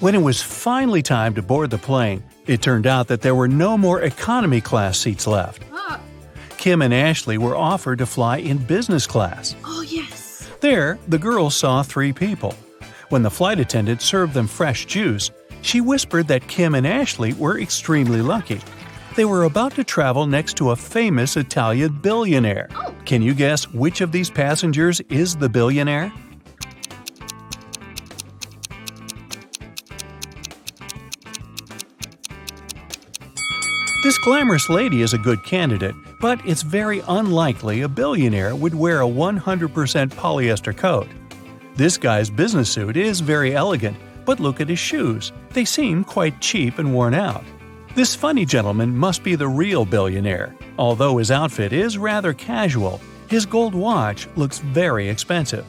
When it was finally time to board the plane, it turned out that there were no more economy class seats left. Kim and Ashley were offered to fly in business class. Oh, yes. There, the girls saw 3 people. When the flight attendant served them fresh juice, she whispered that Kim and Ashley were extremely lucky. They were about to travel next to a famous Italian billionaire. Oh. Can you guess which of these passengers is the billionaire? This glamorous lady is a good candidate, but it's very unlikely a billionaire would wear a 100% polyester coat. This guy's business suit is very elegant, but look at his shoes. They seem quite cheap and worn out. This funny gentleman must be the real billionaire. Although his outfit is rather casual, his gold watch looks very expensive.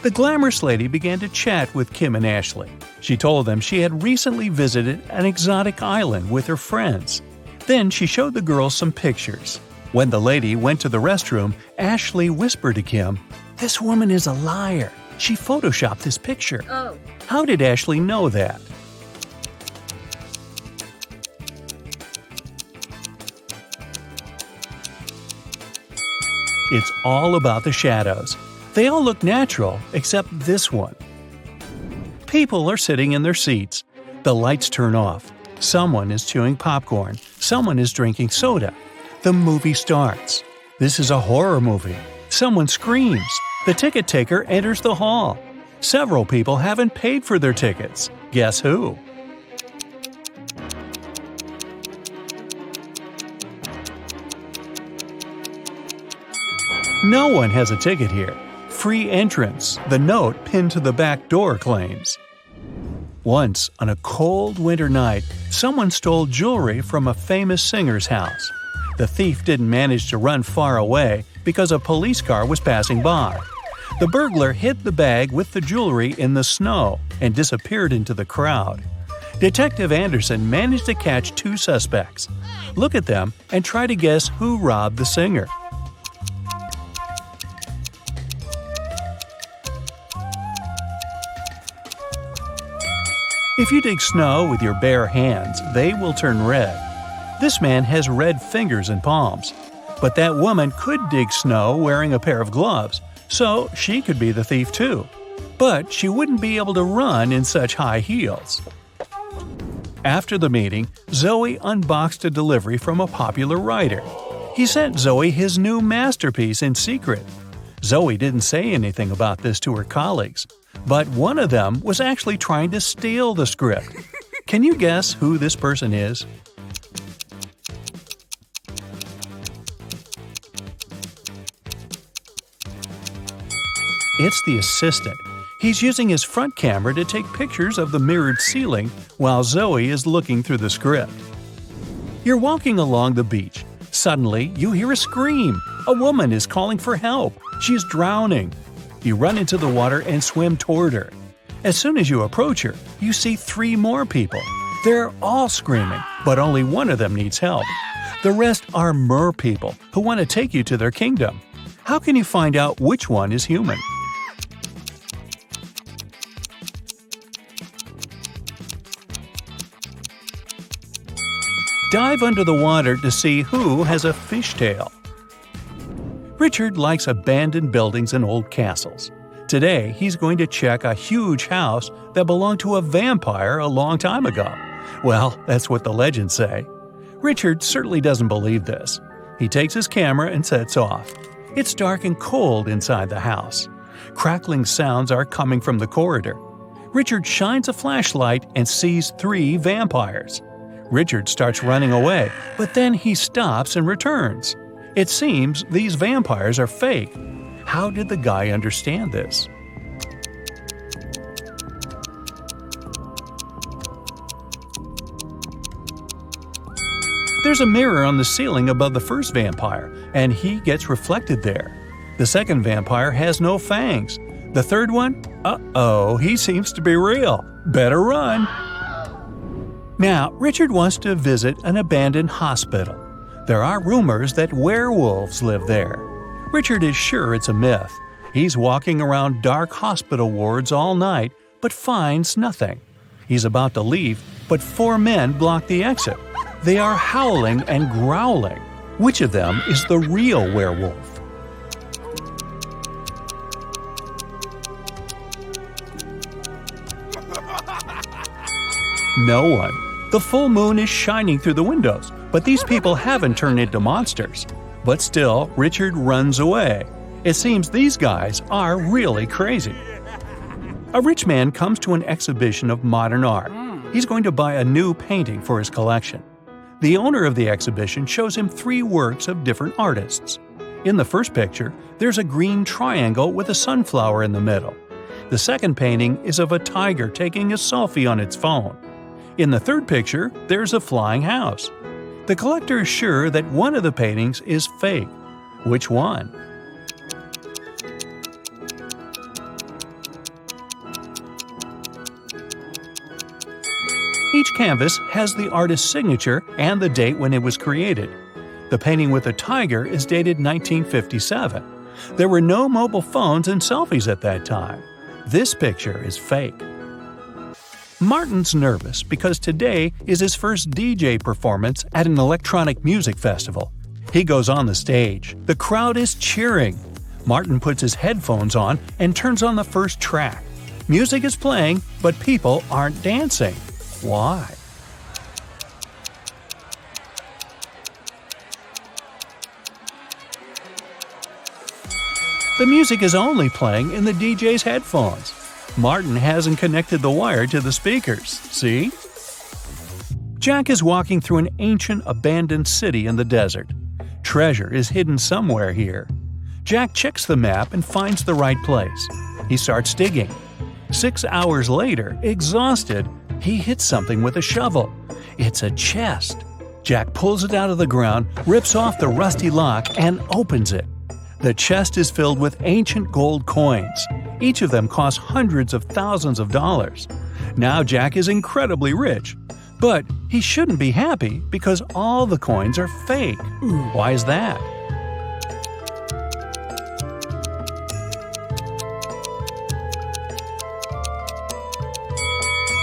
The glamorous lady began to chat with Kim and Ashley. She told them she had recently visited an exotic island with her friends. Then she showed the girls some pictures. When the lady went to the restroom, Ashley whispered to Kim, "This woman is a liar. She photoshopped this picture." Oh. How did Ashley know that? It's all about the shadows. They all look natural, except this one. People are sitting in their seats. The lights turn off. Someone is chewing popcorn. Someone is drinking soda. The movie starts. This is a horror movie. Someone screams. The ticket taker enters the hall. Several people haven't paid for their tickets. Guess who? No one has a ticket here. Free entrance, the note pinned to the back door claims. Once, on a cold winter night, someone stole jewelry from a famous singer's house. The thief didn't manage to run far away because a police car was passing by. The burglar hid the bag with the jewelry in the snow and disappeared into the crowd. Detective Anderson managed to catch 2 suspects. Look at them and try to guess who robbed the singer. If you dig snow with your bare hands, they will turn red. This man has red fingers and palms. But that woman could dig snow wearing a pair of gloves, so she could be the thief too. But she wouldn't be able to run in such high heels. After the meeting, Zoe unboxed a delivery from a popular writer. He sent Zoe his new masterpiece in secret. Zoe didn't say anything about this to her colleagues, but one of them was actually trying to steal the script. Can you guess who this person is? It's the assistant. He's using his front camera to take pictures of the mirrored ceiling while Zoe is looking through the script. You're walking along the beach. Suddenly, you hear a scream. A woman is calling for help. She's drowning. You run into the water and swim toward her. As soon as you approach her, you see 3 more people. They're all screaming, but only one of them needs help. The rest are mer people who want to take you to their kingdom. How can you find out which one is human? Dive under the water to see who has a fishtail. Richard likes abandoned buildings and old castles. Today, he's going to check a huge house that belonged to a vampire a long time ago. Well, that's what the legends say. Richard certainly doesn't believe this. He takes his camera and sets off. It's dark and cold inside the house. Crackling sounds are coming from the corridor. Richard shines a flashlight and sees 3 vampires. Richard starts running away, but then he stops and returns. It seems these vampires are fake. How did the guy understand this? There's a mirror on the ceiling above the first vampire, and he gets reflected there. The second vampire has no fangs. The third one? Uh-oh, he seems to be real. Better run. Now, Richard wants to visit an abandoned hospital. There are rumors that werewolves live there. Richard is sure it's a myth. He's walking around dark hospital wards all night, but finds nothing. He's about to leave, but 4 men block the exit. They are howling and growling. Which of them is the real werewolf? No one. The full moon is shining through the windows, but these people haven't turned into monsters. But still, Richard runs away. It seems these guys are really crazy. A rich man comes to an exhibition of modern art. He's going to buy a new painting for his collection. The owner of the exhibition shows him 3 works of different artists. In the first picture, there's a green triangle with a sunflower in the middle. The second painting is of a tiger taking a selfie on its phone. In the third picture, there's a flying house. The collector is sure that one of the paintings is fake. Which one? Each canvas has the artist's signature and the date when it was created. The painting with the tiger is dated 1957. There were no mobile phones and selfies at that time. This picture is fake. Martin's nervous because today is his first DJ performance at an electronic music festival. He goes on the stage. The crowd is cheering. Martin puts his headphones on and turns on the first track. Music is playing, but people aren't dancing. Why? The music is only playing in the DJ's headphones. Martin hasn't connected the wire to the speakers, see? Jack is walking through an ancient, abandoned city in the desert. Treasure is hidden somewhere here. Jack checks the map and finds the right place. He starts digging. 6 hours later, exhausted, he hits something with a shovel. It's a chest. Jack pulls it out of the ground, rips off the rusty lock, and opens it. The chest is filled with ancient gold coins. Each of them costs hundreds of thousands of dollars. Now Jack is incredibly rich. But he shouldn't be happy because all the coins are fake. Why is that?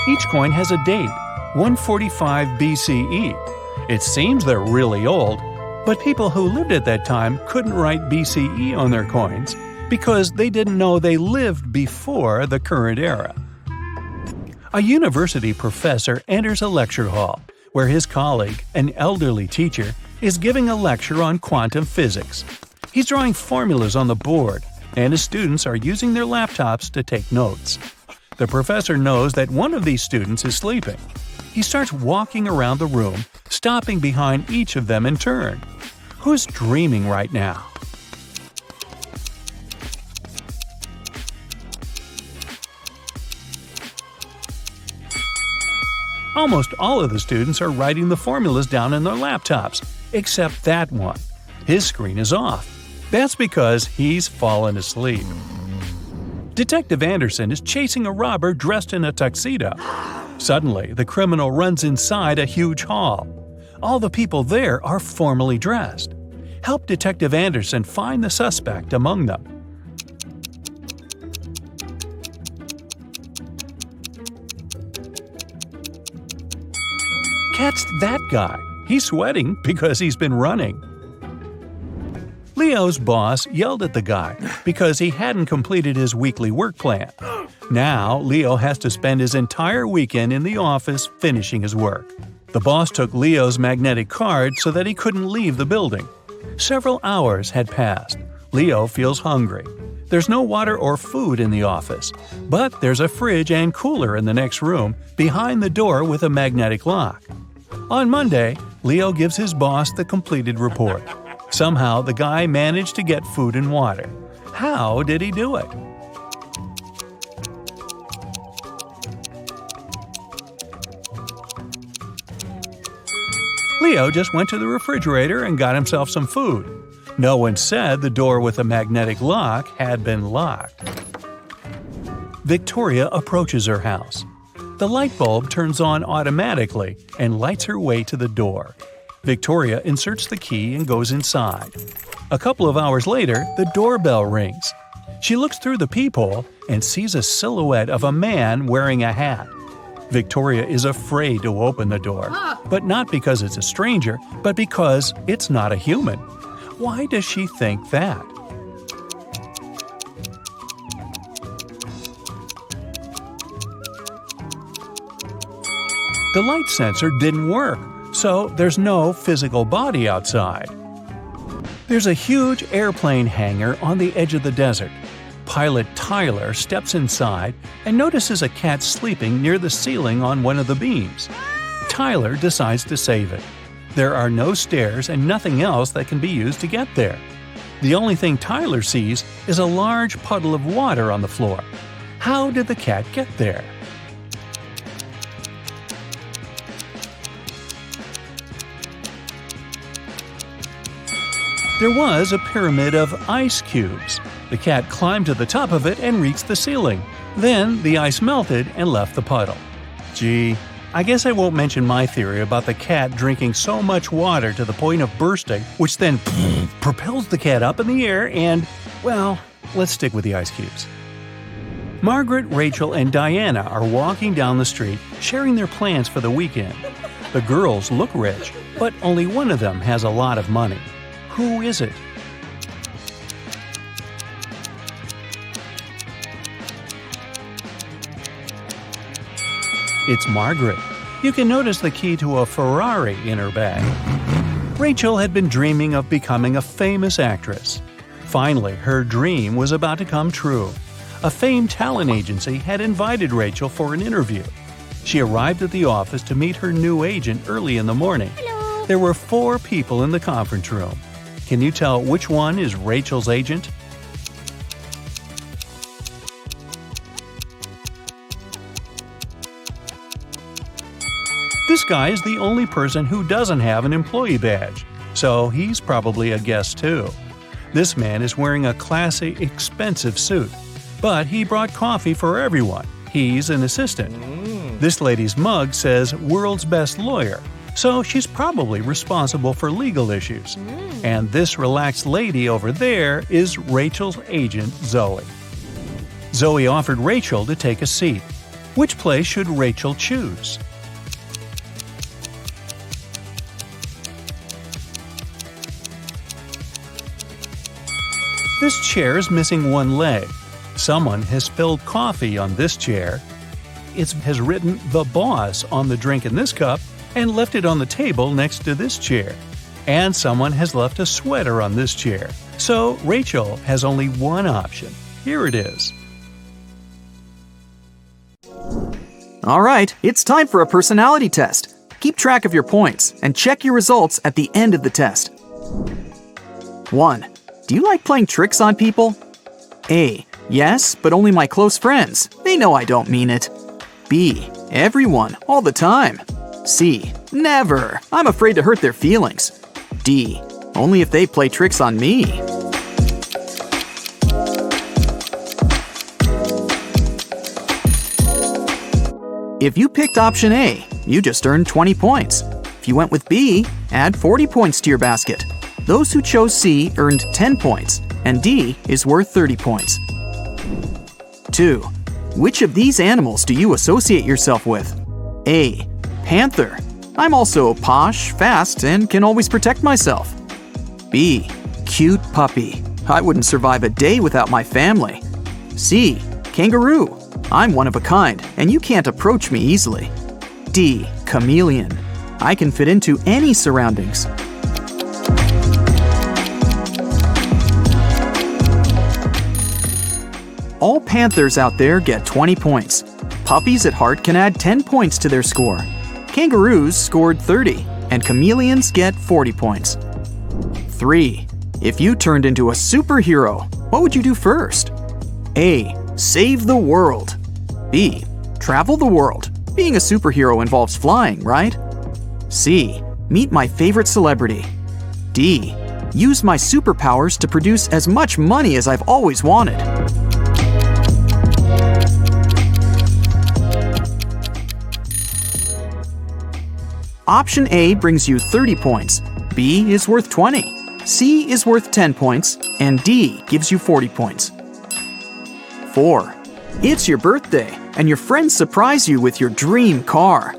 Each coin has a date, 145 BCE. It seems they're really old, but people who lived at that time couldn't write BCE on their coins because they didn't know they lived before the current era. A university professor enters a lecture hall where his colleague, an elderly teacher, is giving a lecture on quantum physics. He's drawing formulas on the board, and his students are using their laptops to take notes. The professor knows that one of these students is sleeping. He starts walking around the room, stopping behind each of them in turn. Who's dreaming right now? Almost all of the students are writing the formulas down in their laptops, except that one. His screen is off. That's because he's fallen asleep. Detective Anderson is chasing a robber dressed in a tuxedo. Suddenly, the criminal runs inside a huge hall. All the people there are formally dressed. Help Detective Anderson find the suspect among them. Catch that guy. He's sweating because he's been running. Leo's boss yelled at the guy because he hadn't completed his weekly work plan. Now, Leo has to spend his entire weekend in the office finishing his work. The boss took Leo's magnetic card so that he couldn't leave the building. Several hours had passed. Leo feels hungry. There's no water or food in the office, but there's a fridge and cooler in the next room behind the door with a magnetic lock. On Monday, Leo gives his boss the completed report. Somehow, the guy managed to get food and water. How did he do it? Leo just went to the refrigerator and got himself some food. No one said the door with a magnetic lock had been locked. Victoria approaches her house. The light bulb turns on automatically and lights her way to the door. Victoria inserts the key and goes inside. A couple of hours later, the doorbell rings. She looks through the peephole and sees a silhouette of a man wearing a hat. Victoria is afraid to open the door, but not because it's a stranger, but because it's not a human. Why does she think that? The light sensor didn't work, so there's no physical body outside. There's a huge airplane hangar on the edge of the desert. Pilot Tyler steps inside and notices a cat sleeping near the ceiling on one of the beams. Tyler decides to save it. There are no stairs and nothing else that can be used to get there. The only thing Tyler sees is a large puddle of water on the floor. How did the cat get there? There was a pyramid of ice cubes. The cat climbed to the top of it and reached the ceiling. Then the ice melted and left the puddle. Gee, I guess I won't mention my theory about the cat drinking so much water to the point of bursting, which then propels the cat up in the air and, well, let's stick with the ice cubes. Margaret, Rachel, and Diana are walking down the street, sharing their plans for the weekend. The girls look rich, but only one of them has a lot of money. Who is it? It's Margaret. You can notice the key to a Ferrari in her bag. Rachel had been dreaming of becoming a famous actress. Finally, her dream was about to come true. A famed talent agency had invited Rachel for an interview. She arrived at the office to meet her new agent early in the morning. Hello. There were 4 people in the conference room. Can you tell which one is Rachel's agent? This guy is the only person who doesn't have an employee badge, so he's probably a guest too. This man is wearing a classy, expensive suit, but he brought coffee for everyone. He's an assistant. This lady's mug says "World's Best Lawyer," so she's probably responsible for legal issues. And this relaxed lady over there is Rachel's agent, Zoe. Zoe offered Rachel to take a seat. Which place should Rachel choose? This chair is missing one leg. Someone has spilled coffee on this chair. It has written "The Boss" on the drink in this cup and left it on the table next to this chair. And someone has left a sweater on this chair. So Rachel has only one option. Here it is. All right, it's time for a personality test. Keep track of your points and check your results at the end of the test. 1. Do you like playing tricks on people? A. Yes, but only my close friends. They know I don't mean it. B. Everyone, all the time. C. Never. I'm afraid to hurt their feelings. D. Only if they play tricks on me. If you picked option A, you just earned 20 points. If you went with B, add 40 points to your basket. Those who chose C earned 10 points, and D is worth 30 points. 2. Which of these animals do you associate yourself with? A. Panther. I'm also posh, fast, and can always protect myself. B. Cute puppy. I wouldn't survive a day without my family. C. Kangaroo. I'm one of a kind, and you can't approach me easily. D. Chameleon. I can fit into any surroundings. All panthers out there get 20 points. Puppies at heart can add 10 points to their score. Kangaroos scored 30, and chameleons get 40 points. 3. If you turned into a superhero, what would you do first? A. Save the world. B. Travel the world. Being a superhero involves flying, right? C. Meet my favorite celebrity. D. Use my superpowers to produce as much money as I've always wanted. Option A brings you 30 points, B is worth 20, C is worth 10 points, and D gives you 40 points. 4. It's your birthday. and your friends surprise you with your dream car.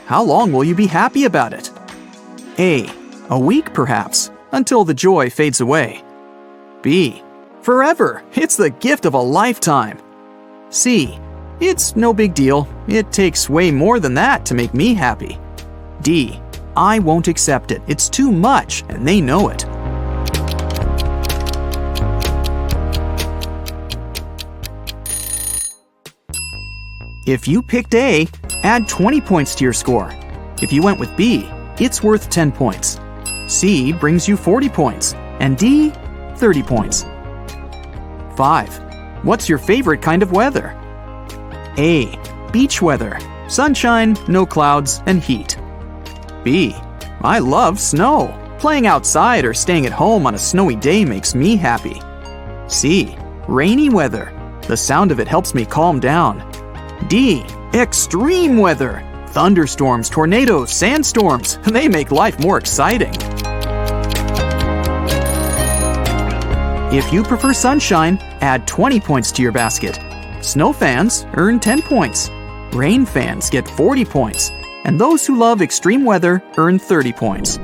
How long will you be happy about it? A week perhaps, until the joy fades away. B. Forever. It's the gift of a lifetime. C. It's no big deal. It takes way more than that to make me happy. D. I won't accept it. It's too much, and they know it. If you picked A, add 20 points to your score. If you went with B, it's worth 10 points. C brings you 40 points, and D, 30 points. 5. What's your favorite kind of weather? A. Beach weather. Sunshine, no clouds, and heat. B. I love snow. Playing outside or staying at home on a snowy day makes me happy. C. Rainy weather. The sound of it helps me calm down. D. Extreme weather. Thunderstorms, tornadoes, sandstorms. They make life more exciting. If you prefer sunshine, add 20 points to your basket. Snow fans earn 10 points. Rain fans get 40 points. And those who love extreme weather earn 30 points.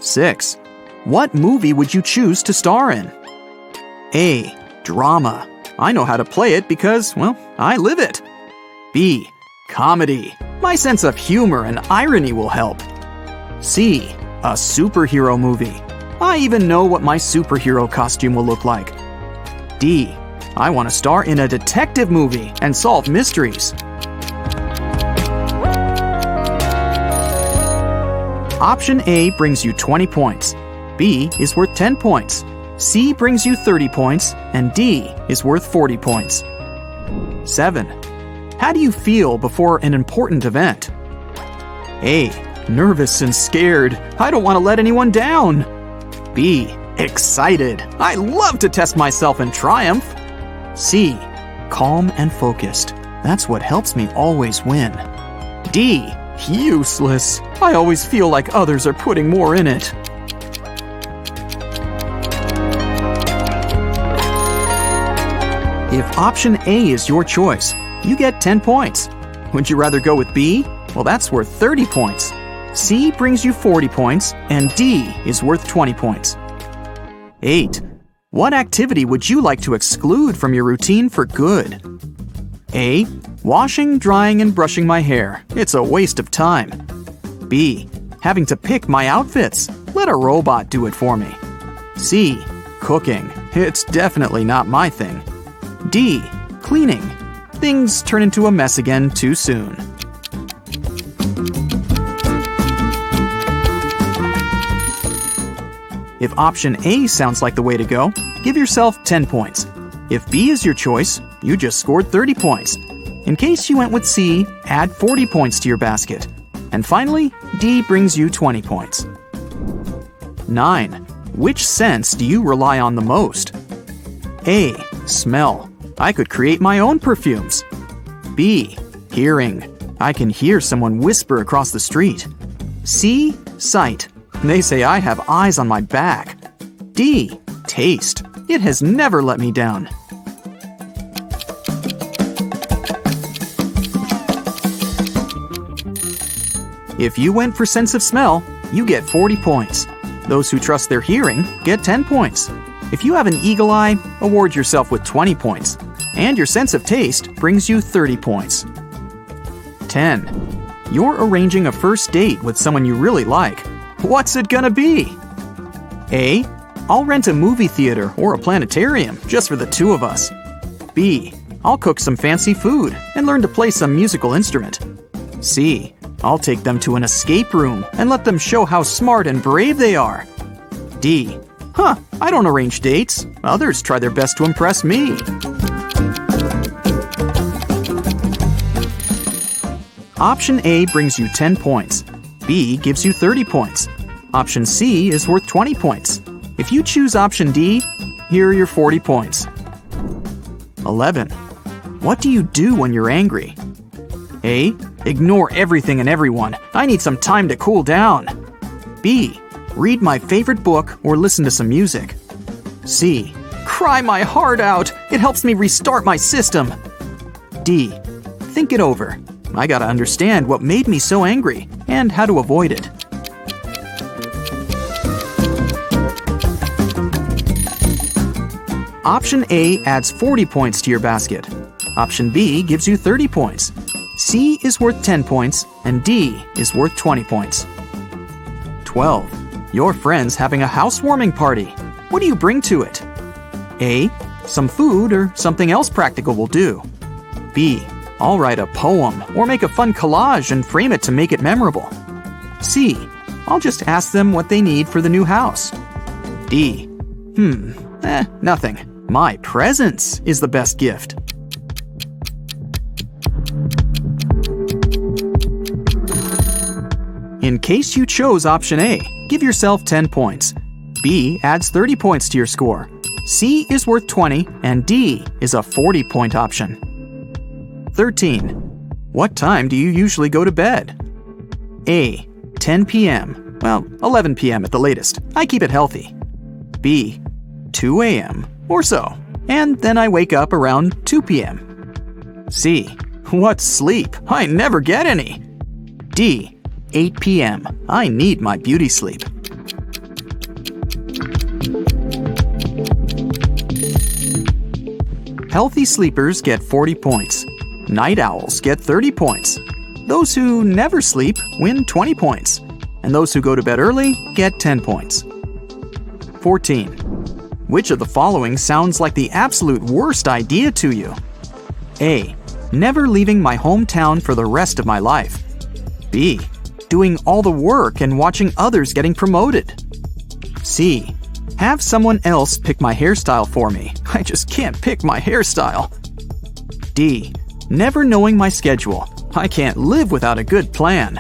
6. What movie would you choose to star in? A. Drama. I know how to play it because, well, I live it. B. Comedy. My sense of humor and irony will help. C. A superhero movie. I even know what my superhero costume will look like. D. I want to star in a detective movie and solve mysteries. Option A brings you 20 points. B is worth 10 points. C brings you 30 points, and D is worth 40 points. 7. How do you feel before an important event? A. Nervous and scared. I don't want to let anyone down. B. Excited. I love to test myself and triumph. C. Calm and focused. That's what helps me always win. D. Useless. I always feel like others are putting more in it. If option A is your choice, you get 10 points. Would you rather go with B? Well, that's worth 30 points. C brings you 40 points, and D is worth 20 points. 8. What activity would you like to exclude from your routine for good? A. Washing, drying, and brushing my hair. It's a waste of time. B. Having to pick my outfits. Let a robot do it for me. C. Cooking. It's definitely not my thing. D. Cleaning. Things turn into a mess again too soon. If option A sounds like the way to go, give yourself 10 points. If B is your choice, you just scored 30 points. In case you went with C, add 40 points to your basket. And finally, D brings you 20 points. 9. Which sense do you rely on the most? A. Smell. I could create my own perfumes. B. Hearing. I can hear someone whisper across the street. C. Sight. They say I have eyes on my back. D. Taste. It has never let me down. If you went for sense of smell, you get 40 points. Those who trust their hearing get 10 points. If you have an eagle eye, award yourself with 20 points. And your sense of taste brings you 30 points. 10. You're arranging a first date with someone you really like. What's it gonna be? A. I'll rent a movie theater or a planetarium just for the two of us. B. I'll cook some fancy food and learn to play some musical instrument. C. I'll take them to an escape room and let them show how smart and brave they are. D. I don't arrange dates. Others try their best to impress me. Option A brings you 10 points. B gives you 30 points. Option C is worth 20 points. If you choose option D, here are your 40 points. 11. What do you do when you're angry? A. Ignore everything and everyone. I need some time to cool down. B. Read my favorite book or listen to some music. C. Cry my heart out. It helps me restart my system. D. Think it over. I gotta understand what made me so angry and how to avoid it. Option A adds 40 points to your basket. Option B gives you 30 points. C is worth 10 points, and D is worth 20 points. 12. Your friend's having a housewarming party. What do you bring to it? A. Some food or something else practical will do. B. I'll write a poem or make a fun collage and frame it to make it memorable. C. I'll just ask them what they need for the new house. D. Nothing. My presence is the best gift. In case you chose option A, give yourself 10 points. B adds 30 points to your score. C is worth 20, and D is a 40-point option. 13. What time do you usually go to bed? A. 10 p.m. Well, 11 p.m. at the latest. I keep it healthy. B. 2 a.m. or so. And then I wake up around 2 p.m. C. What sleep? I never get any. D. 8 p.m. I need my beauty sleep. Healthy sleepers get 40 points. Night owls get 30 points. Those who never sleep win 20 points. And those who go to bed early get 10 points. 14. Which of the following sounds like the absolute worst idea to you? A. Never leaving my hometown for the rest of my life. B. Doing all the work and watching others getting promoted. C. Have someone else pick my hairstyle for me. I just can't pick my hairstyle. D. Never knowing my schedule. I can't live without a good plan.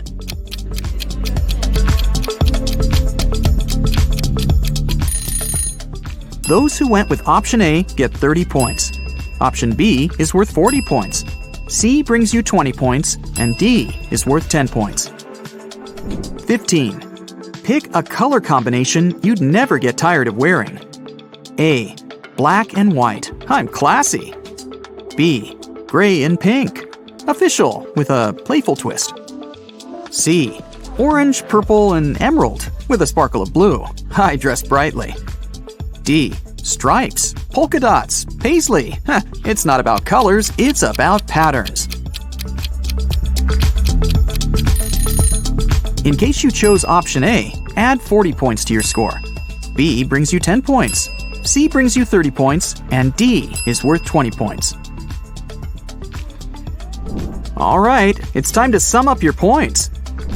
Those who went with option A get 30 points. Option B is worth 40 points. C brings you 20 points, and D is worth 10 points. 15. Pick a color combination you'd never get tired of wearing. A. Black and white. I'm classy. B. Gray and pink. Official with a playful twist. C. Orange, purple, and emerald with a sparkle of blue. I dress brightly. D. Stripes, polka dots, paisley. It's not about colors, it's about patterns. In case you chose option A, add 40 points to your score. B brings you 10 points. C brings you 30 points, and D is worth 20 points. All right, it's time to sum up your points.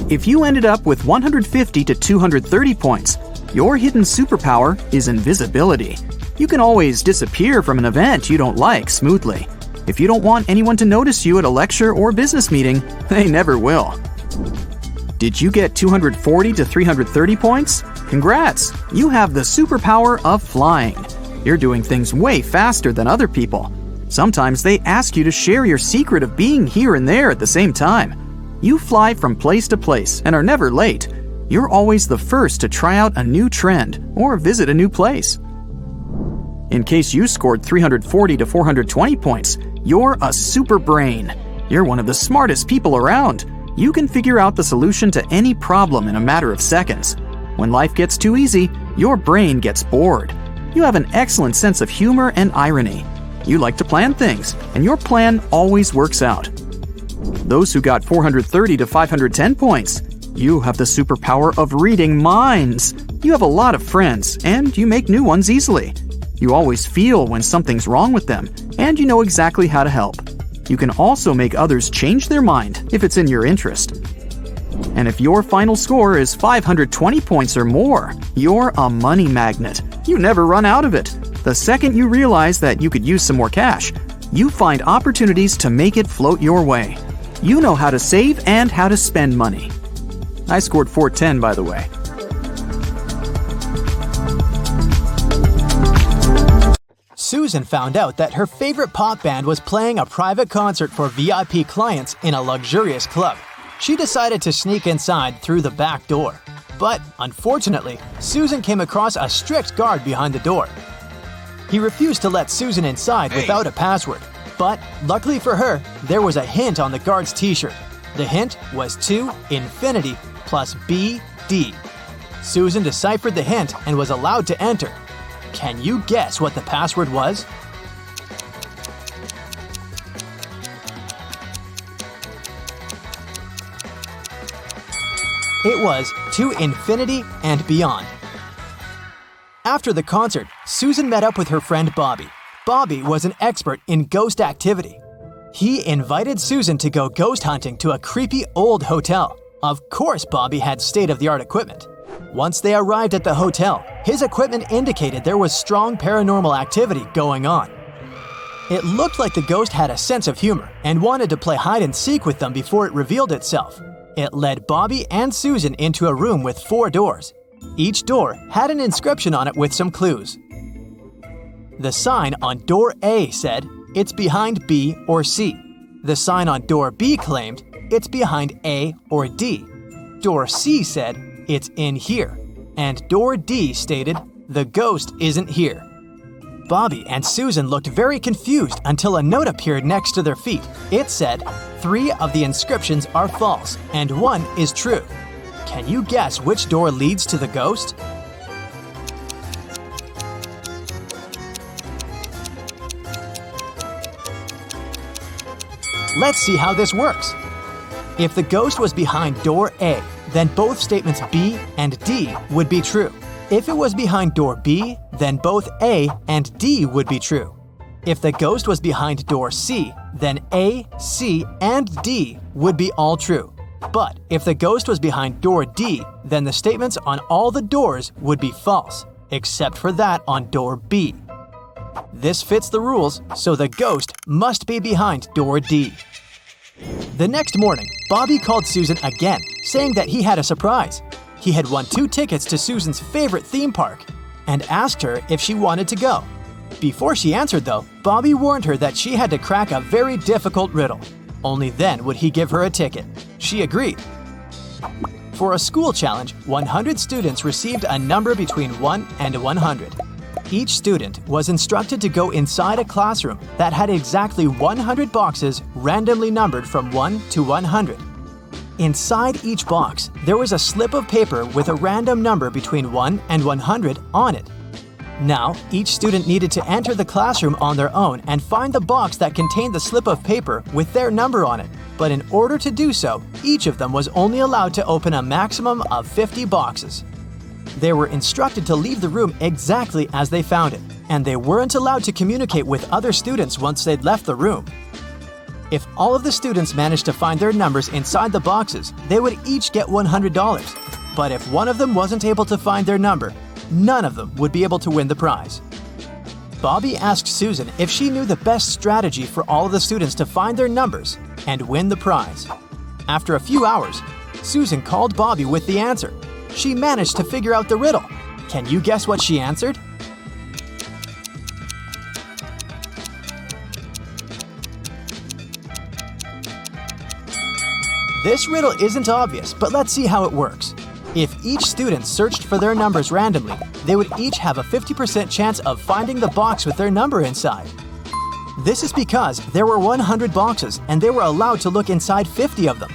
If you ended up with 150 to 230 points, your hidden superpower is invisibility. You can always disappear from an event you don't like smoothly. If you don't want anyone to notice you at a lecture or business meeting, they never will. Did you get 240 to 330 points? Congrats! You have the superpower of flying. You're doing things way faster than other people. Sometimes they ask you to share your secret of being here and there at the same time. You fly from place to place and are never late. You're always the first to try out a new trend or visit a new place. In case you scored 340 to 420 points, you're a super brain. You're one of the smartest people around. You can figure out the solution to any problem in a matter of seconds. When life gets too easy, your brain gets bored. You have an excellent sense of humor and irony. You like to plan things, and your plan always works out. Those who got 430 to 510 points, you have the superpower of reading minds. You have a lot of friends, and you make new ones easily. You always feel when something's wrong with them, and you know exactly how to help. You can also make others change their mind if it's in your interest. And if your final score is 520 points or more, you're a money magnet. You never run out of it. The second you realize that you could use some more cash, you find opportunities to make it float your way. You know how to save and how to spend money. I scored 410, by the way. Susan found out that her favorite pop band was playing a private concert for VIP clients in a luxurious club. She decided to sneak inside through the back door. But, unfortunately, Susan came across a strict guard behind the door. He refused to let Susan inside without a password. But luckily for her, there was a hint on the guard's t-shirt. The hint was to infinity plus BD. Susan deciphered the hint and was allowed to enter. Can you guess what the password was? It was to infinity and beyond. After the concert, Susan met up with her friend Bobby. Bobby was an expert in ghost activity. He invited Susan to go ghost hunting to a creepy old hotel. Of course, Bobby had state-of-the-art equipment. Once they arrived at the hotel, his equipment indicated there was strong paranormal activity going on. It looked like the ghost had a sense of humor and wanted to play hide-and-seek with them before it revealed itself. It led Bobby and Susan into a room with 4 doors. Each door had an inscription on it with some clues. The sign on door A said, "It's behind B or C." The sign on door B claimed, "It's behind A or D." Door C said, "It's in here." And door D stated, "The ghost isn't here." Bobby and Susan looked very confused until a note appeared next to their feet. It said, 3 of the inscriptions are false and 1 is true. Can you guess which door leads to the ghost? Let's see how this works. If the ghost was behind door A, then both statements B and D would be true. If it was behind door B, then both A and D would be true. If the ghost was behind door C, then A, C, and D would be all true. But if the ghost was behind door D, then the statements on all the doors would be false, except for that on door B. This fits the rules, so the ghost must be behind door D. The next morning, Bobby called Susan again, saying that he had a surprise. He had won 2 tickets to Susan's favorite theme park and asked her if she wanted to go. Before she answered, though, Bobby warned her that she had to crack a very difficult riddle. Only then would he give her a ticket. She agreed. For a school challenge, 100 students received a number between 1 and 100. Each student was instructed to go inside a classroom that had exactly 100 boxes randomly numbered from 1 to 100. Inside each box, there was a slip of paper with a random number between 1 and 100 on it. Now, each student needed to enter the classroom on their own and find the box that contained the slip of paper with their number on it. But in order to do so, each of them was only allowed to open a maximum of 50 boxes. They were instructed to leave the room exactly as they found it, and they weren't allowed to communicate with other students once they'd left the room. If all of the students managed to find their numbers inside the boxes, they would each get $100. But if one of them wasn't able to find their number, none of them would be able to win the prize. Bobby asked Susan if she knew the best strategy for all of the students to find their numbers and win the prize. After a few hours, Susan called Bobby with the answer. She managed to figure out the riddle. Can you guess what she answered? This riddle isn't obvious, but let's see how it works. If each student searched for their numbers randomly, they would each have a 50% chance of finding the box with their number inside. This is because there were 100 boxes and they were allowed to look inside 50 of them.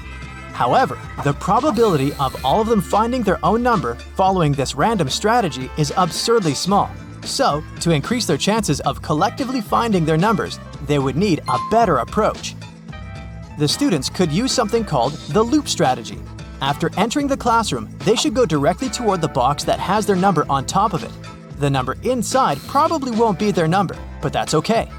However, the probability of all of them finding their own number following this random strategy is absurdly small. So, to increase their chances of collectively finding their numbers, they would need a better approach. The students could use something called the loop strategy. After entering the classroom, they should go directly toward the box that has their number on top of it. The number inside probably won't be their number, but that's okay.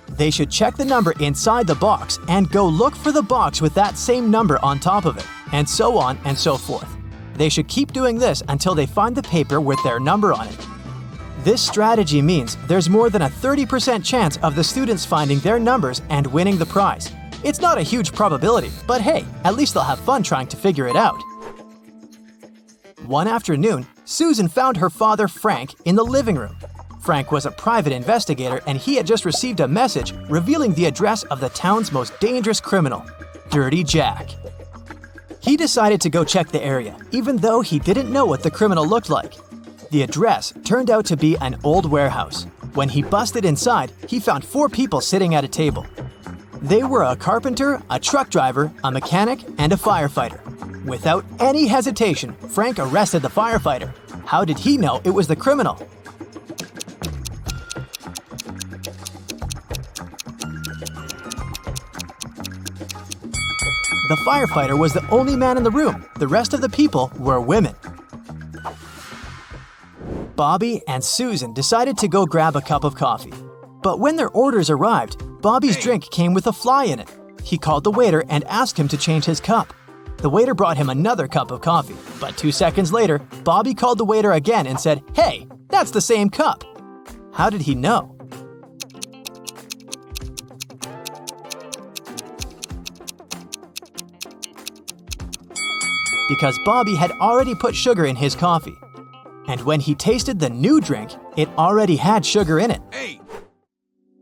They should check the number inside the box and go look for the box with that same number on top of it, and so on and so forth. They should keep doing this until they find the paper with their number on it. This strategy means there's more than a 30% chance of the students finding their numbers and winning the prize. It's not a huge probability, but hey, at least they'll have fun trying to figure it out. One afternoon, Susan found her father, Frank, in the living room. Frank was a private investigator and he had just received a message revealing the address of the town's most dangerous criminal, Dirty Jack. He decided to go check the area, even though he didn't know what the criminal looked like. The address turned out to be an old warehouse. When he busted inside, he found 4 people sitting at a table. They were a carpenter, a truck driver, a mechanic, and a firefighter. Without any hesitation, Frank arrested the firefighter. How did he know it was the criminal? The firefighter was the only man in the room. The rest of the people were women. Bobby and Susan decided to go grab a cup of coffee. But when their orders arrived, Bobby's drink came with a fly in it. He called the waiter and asked him to change his cup. The waiter brought him another cup of coffee, but 2 seconds later, Bobby called the waiter again and said, "Hey, that's the same cup." How did he know? Because Bobby had already put sugar in his coffee. And when he tasted the new drink, it already had sugar in it.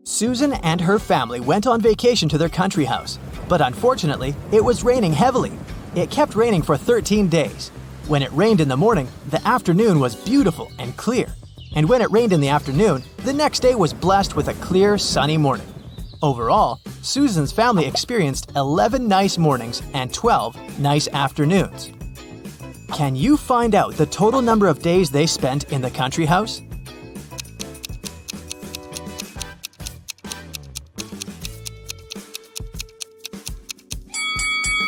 Susan and her family went on vacation to their country house, but unfortunately, it was raining heavily. It kept raining for 13 days. When it rained in the morning, the afternoon was beautiful and clear. And when it rained in the afternoon, the next day was blessed with a clear, sunny morning. Overall, Susan's family experienced 11 nice mornings and 12 nice afternoons. Can you find out the total number of days they spent in the country house?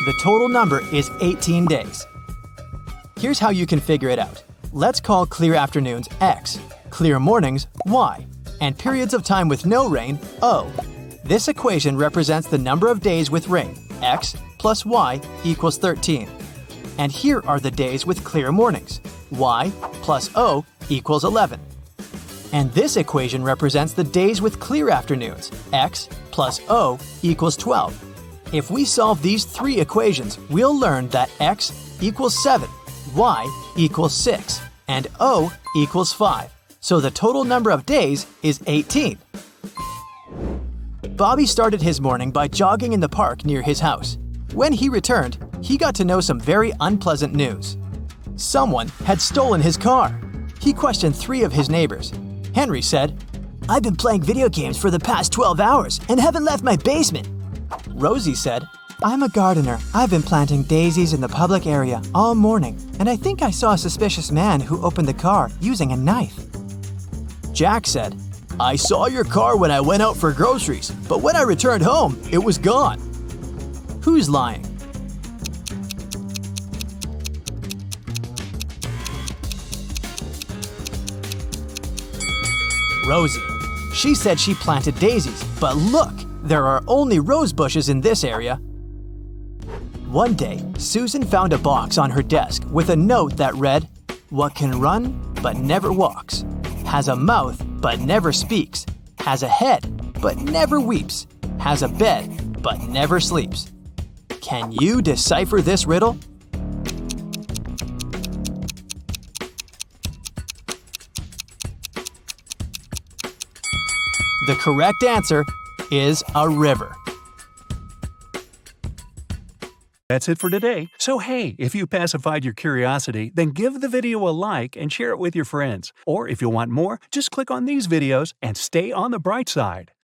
The total number is 18 days. Here's how you can figure it out. Let's call clear afternoons X, clear mornings Y, and periods of time with no rain O. This equation represents the number of days with rain, X plus Y equals 13. And here are the days with clear mornings, Y plus O equals 11. And this equation represents the days with clear afternoons, X plus O equals 12. If we solve these 3 equations, we'll learn that X equals 7, Y equals 6, and O equals 5. So the total number of days is 18. Bobby started his morning by jogging in the park near his house. When he returned, he got to know some very unpleasant news. Someone had stolen his car. He questioned 3 of his neighbors. Henry said, "I've been playing video games for the past 12 hours and haven't left my basement." Rosie said, "I'm a gardener. I've been planting daisies in the public area all morning, and I think I saw a suspicious man who opened the car using a knife." Jack said, "I saw your car when I went out for groceries, but when I returned home, it was gone." Who's lying? Rosie. She said she planted daisies, but look, there are only rose bushes in this area. One day, Susan found a box on her desk with a note that read, "What can run but never walks, has a mouth but never speaks, has a head but never weeps, has a bed but never sleeps." Can you decipher this riddle? The correct answer is a river. That's it for today. So hey, if you pacified your curiosity, then give the video a like and share it with your friends. Or if you want more, just click on these videos and stay on the bright side.